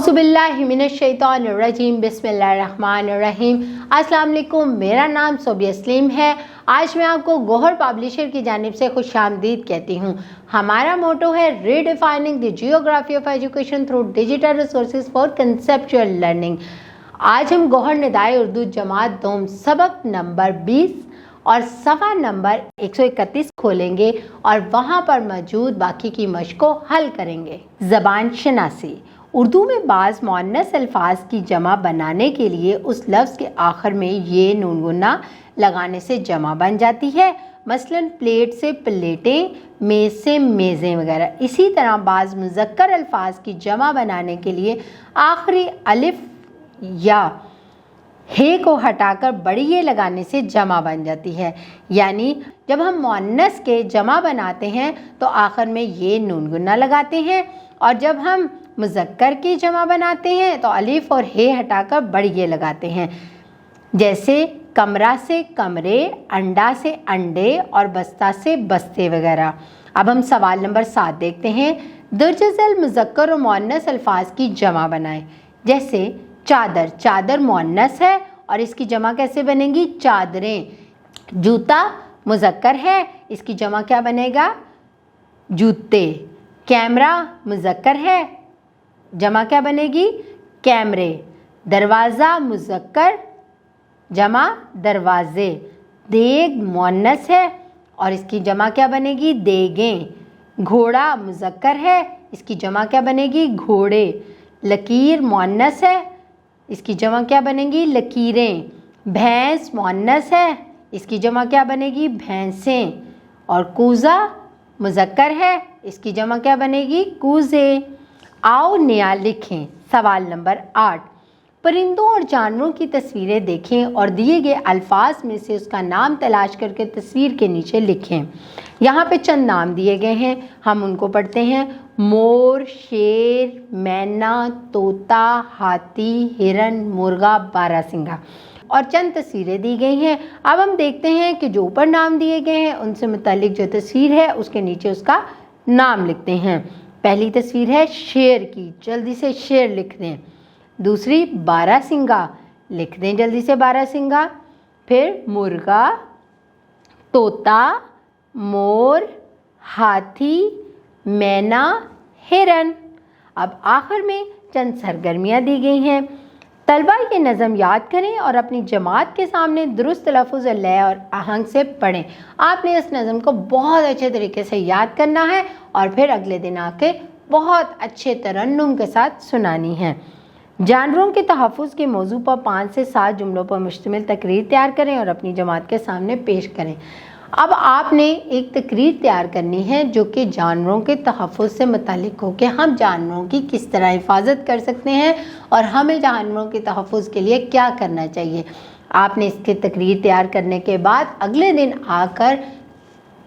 औज़ुबिल्लाहिमिनश्शैतानिर्रजीम बिस्मिल्लाहिर्रहमानिर्रहीम। अस्सलाम वालेकुम, मेरा नाम सोबिया सलीम है। आज मैं आपको गौहर पब्लिशर की जानिब से खुशामदीद कहती हूँ। हमारा मोटो है redefining the geography of education through digital resources for conceptual learning. आज हम गौहर निदाए उर्दू जमात दोम सबक नंबर 20 और सफ़ा नंबर 131 खोलेंगे और वहाँ पर मौजूद बाकी की मश्क को हल करेंगे। ज़बान शनासी। उर्दू में बाज़ मुअन्नस अल्फाज की जमा बनाने के लिए उस लफ्ज़ के आखिर में ये नून गुन्ना लगाने से जमा बन जाती है। मसलन प्लेट से प्लेटें, मेज़ से मेज़ें वगैरह। इसी तरह बाज़ मुज़क्कर अल्फाज की जमा बनाने के लिए आखिरी अलिफ या हे को हटाकर बड़ी ये लगाने से जमा बन जाती है। यानी जब हम मुअन्नस के जमा बनाते हैं तो आखिर में ये नून गुन्ना लगाते हैं, और जब हम मुज़क्कर की जमा बनाते हैं तो अलिफ और हे हटाकर बड़ी ये लगाते हैं। जैसे कमरा से कमरे, अंडा से अंडे और बस्ता से बस्ते वगैरह। अब हम सवाल नंबर 7 देखते हैं। दर्जल मुज़क्कर और मुअन्नस अल्फाज की जमा बनाएं। जैसे चादर, चादर मुअन्नस है और इसकी जमा कैसे बनेगी? चादरें। जूता मुज़क्कर है, इसकी जमा क्या बनेगा? जूते। कैमरा मुज़क्कर है, जमा क्या बनेगी? कैमरे। दरवाज़ा मुज़क्कर, जमा दरवाज़े। देग मुअन्नस है और इसकी जमा क्या बनेगी? देगें। घोड़ा मुज़क्कर है, इसकी जमा क्या बनेगी? घोड़े। लकीर मुअन्नस है, इसकी जमा क्या बनेगी? लकीरें। भैंस मुअन्नस है, इसकी जमा क्या बनेगी? भैंसें। और कूज़ा मुज़क्कर है, इसकी जमा क्या बनेगी? कूज़े। आओ नया लिखें। सवाल नंबर 8। परिंदों और जानवरों की तस्वीरें देखें और दिए गए अल्फाज में से उसका नाम तलाश करके तस्वीर के नीचे लिखें। यहाँ पे चंद नाम दिए गए हैं, हम उनको पढ़ते हैं। मोर, शेर, मैना, तोता, हाथी, हिरन, मुर्गा, बारहसिंगा। और चंद तस्वीरें दी गई हैं। अब हम देखते हैं कि जो ऊपर नाम दिए गए हैं उनसे मुतालिक जो तस्वीर है उसके नीचे उसका नाम लिखते हैं। पहली तस्वीर है शेर की, जल्दी से शेर लिख दें। दूसरी बारहसिंगा, लिख दें जल्दी से बारहसिंगा। फिर मुर्गा, तोता, मोर, हाथी, मैना, हिरन। अब आखिर में चंद सरगर्मियाँ दी गई हैं। तलबा ये नज़म याद करें और अपनी जमात के सामने दुरुस्त लफ्ज़, लय और आहंग से पढ़ें। आपने इस नज़म को बहुत अच्छे तरीके से याद करना है और फिर अगले दिन आके बहुत अच्छे तरन्नुम के साथ सुनानी है। जानवरों के तहफ़्फ़ुज़ के मौजू पर 5 से 7 जुमलों पर मुश्तमिल तकरीर तैयार करें और अपनी जमात के सामने पेश करें। अब आपने एक तकरीर तैयार करनी है जो कि जानवरों के तहफ़्फ़ुज़ से मुतालिक हो कि हम जानवरों की किस तरह हिफाजत कर सकते हैं और हमें जानवरों के तहफ़्फ़ुज़ के लिए क्या करना चाहिए। आपने इसकी तकरीर तैयार करने के बाद अगले दिन आकर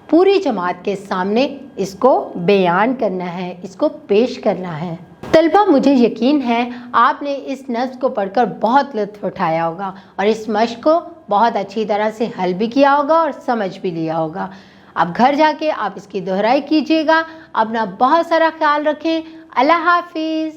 पूरी जमात के सामने इसको बयान करना है, इसको पेश करना है। तलबा, मुझे यकीन है आपने इस नज़्म को पढ़कर बहुत लुत्फ़ उठाया होगा और इस मश्क को बहुत अच्छी तरह से हल भी किया होगा और समझ भी लिया होगा। अब घर जाके आप इसकी दोहराई कीजिएगा। अपना बहुत सारा ख्याल रखें। अल्लाह हाफिज़।